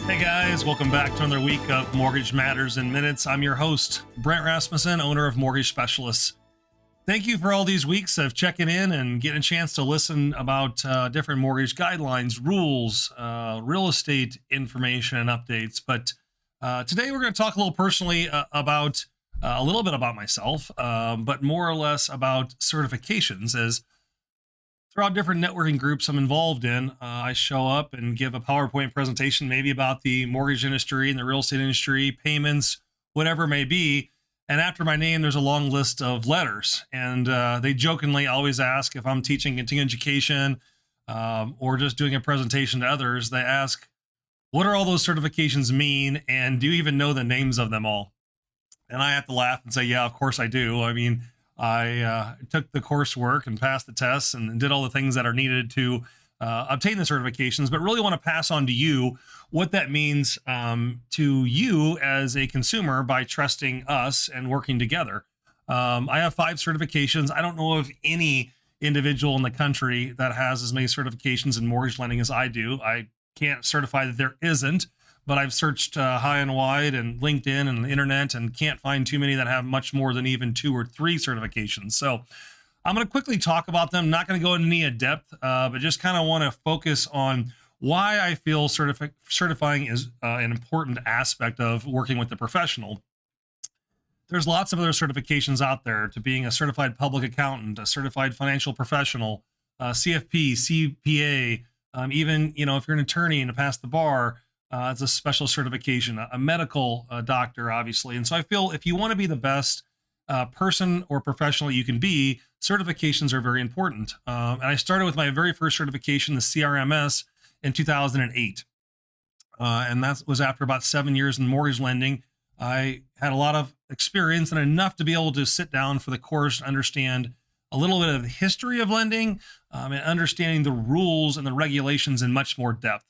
Hey guys, welcome back to another week of Mortgage Matters in Minutes. I'm your host, Brent Rasmussen, owner of Mortgage Specialists. Thank you for all these weeks of checking in and getting a chance to listen about different mortgage guidelines, rules, real estate information and updates. But today we're going to talk a little personally about a little bit about myself, but more or less about certifications. As throughout different networking groups I'm involved in, I show up and give a PowerPoint presentation, maybe about the mortgage industry and the real estate industry, payments, whatever it may be. And after my name, there's a long list of letters. And they jokingly always ask if I'm teaching continuing education or just doing a presentation to others. They ask, what do all those certifications mean? And do you even know the names of them all? And I have to laugh and say, yeah, of course I do. I mean, I took the coursework and passed the tests and did all the things that are needed to obtain the certifications, but really want to pass on to you what that means to you as a consumer by trusting us and working together. I have 5 certifications. I don't know of any individual in the country that has as many certifications in mortgage lending as I do. I can't certify that there isn't, but I've searched high and wide and LinkedIn and the internet and can't find too many that have much more than even 2 or 3 certifications. So I'm going to quickly talk about them. Not going to go into any depth, but just kind of want to focus on why I feel certifying is an important aspect of working with the professional. There's lots of other certifications out there to being a certified public accountant, a certified financial professional, CFP, CPA, even, if you're an attorney and to pass the bar, it's a special certification, a medical doctor, obviously. And so I feel if you want to be the best person or professional you can be, certifications are very important. And I started with my very first certification, the CRMS, in 2008. And that was after about 7 years in mortgage lending. I had a lot of experience and enough to be able to sit down for the course and understand a little bit of the history of lending and understanding the rules and the regulations in much more depth.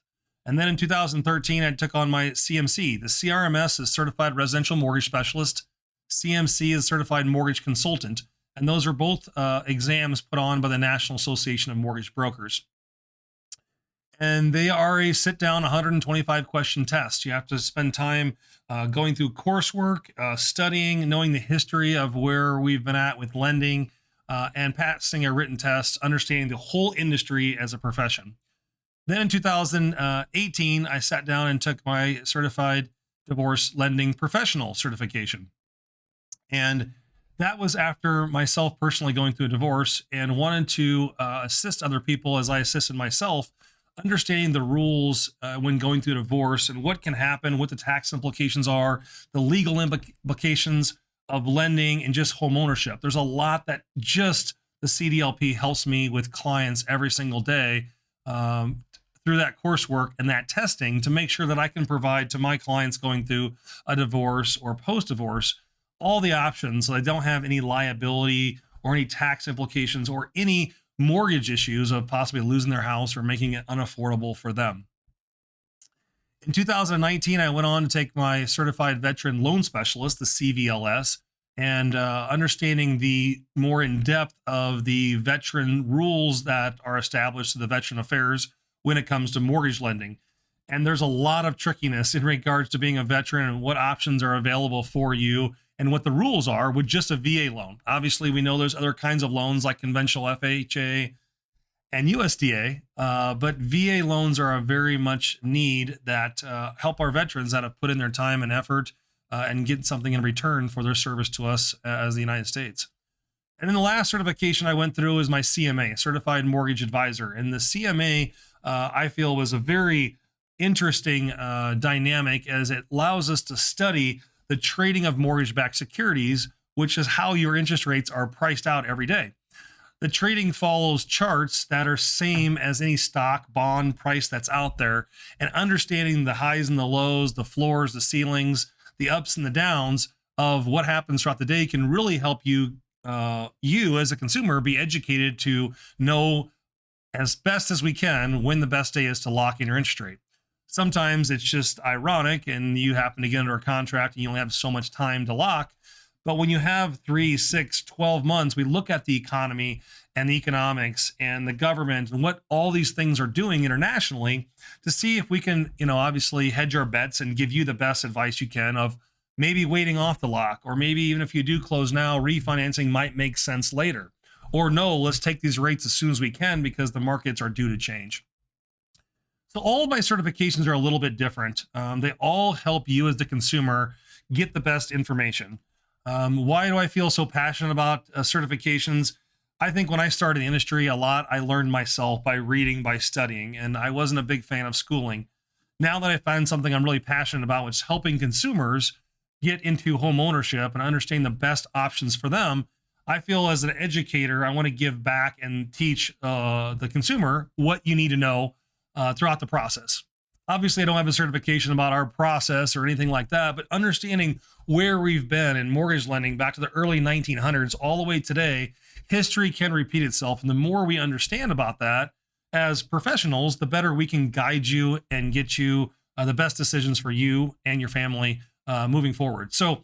And then in 2013, I took on my CMC. The CRMS is Certified Residential Mortgage Specialist. CMC is Certified Mortgage Consultant. And those are both exams put on by the National Association of Mortgage Brokers. And they are a sit-down 125-question test. You have to spend time going through coursework, studying, knowing the history of where we've been at with lending, and passing a written test, understanding the whole industry as a profession. Then in 2018, I sat down and took my Certified Divorce Lending Professional certification. And that was after myself personally going through a divorce and wanted to assist other people as I assisted myself, understanding the rules when going through a divorce and what can happen, what the tax implications are, the legal implications of lending and just home ownership. There's a lot that just the CDLP helps me with clients every single day through that coursework and that testing to make sure that I can provide to my clients going through a divorce or post-divorce all the options so they don't have any liability or any tax implications or any mortgage issues of possibly losing their house or making it unaffordable for them. In 2019, I went on to take my Certified Veteran Loan Specialist, the CVLS, and understanding the more in depth of the veteran rules that are established to the Veteran Affairs when it comes to mortgage lending. And there's a lot of trickiness in regards to being a veteran and what options are available for you and what the rules are with just a VA loan. Obviously, we know there's other kinds of loans like conventional FHA and USDA, but VA loans are a very much need that help our veterans that have put in their time and effort and get something in return for their service to us as the United States. And then the last certification I went through was my CMA, Certified Mortgage Advisor. And the CMA, I feel, was a very interesting dynamic as it allows us to study the trading of mortgage-backed securities, which is how your interest rates are priced out every day. The trading follows charts that are same as any stock bond price that's out there, and understanding the highs and the lows, the floors, the ceilings, the ups and the downs of what happens throughout the day can really help you, you as a consumer, be educated to know as best as we can when the best day is to lock in your interest rate. Sometimes it's just ironic and you happen to get under a contract and you only have so much time to lock. But when you have 3, 6, 12 months, we look at the economy and the economics and the government and what all these things are doing internationally to see if we can, obviously hedge our bets and give you the best advice you can of maybe waiting off the lock, or maybe even if you do close now, refinancing might make sense later. Or no, let's take these rates as soon as we can because the markets are due to change. So all of my certifications are a little bit different. They all help you as the consumer get the best information. Why do I feel so passionate about certifications? I think when I started the industry, a lot I learned myself by reading, by studying, and I wasn't a big fan of schooling. Now that I find something I'm really passionate about, which is helping consumers get into home ownership and understand the best options for them, I feel as an educator, I want to give back and teach the consumer what you need to know throughout the process. Obviously, I don't have a certification about our process or anything like that, but understanding where we've been in mortgage lending back to the early 1900s all the way today, history can repeat itself. And the more we understand about that as professionals, the better we can guide you and get you the best decisions for you and your family moving forward. So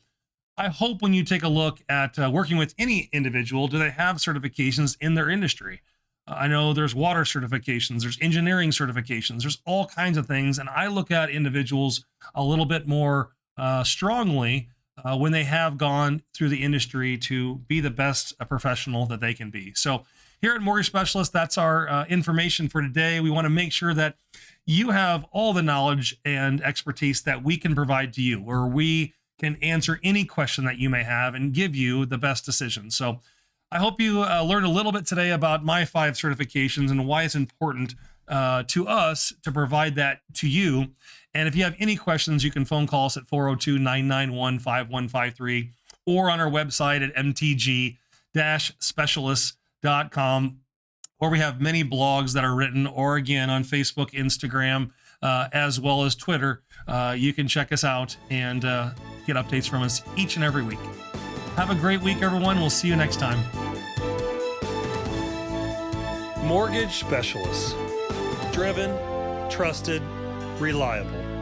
I hope when you take a look at working with any individual, do they have certifications in their industry? I know there's water certifications, there's engineering certifications, there's all kinds of things. And I look at individuals a little bit more strongly when they have gone through the industry to be the best professional that they can be. So here at Mortgage Specialist, that's our information for today. We want to make sure that you have all the knowledge and expertise that we can provide to you, where we can answer any question that you may have and give you the best decision. So I hope you learned a little bit today about my 5 certifications and why it's important to us to provide that to you. And if you have any questions, you can phone call us at 402-991-5153 or on our website at mtg-specialists.com, or we have many blogs that are written, or again on Facebook, Instagram, as well as Twitter. You can check us out and get updates from us each and every week. Have a great week, everyone. We'll see you next time. Mortgage Specialists. Driven, trusted, reliable.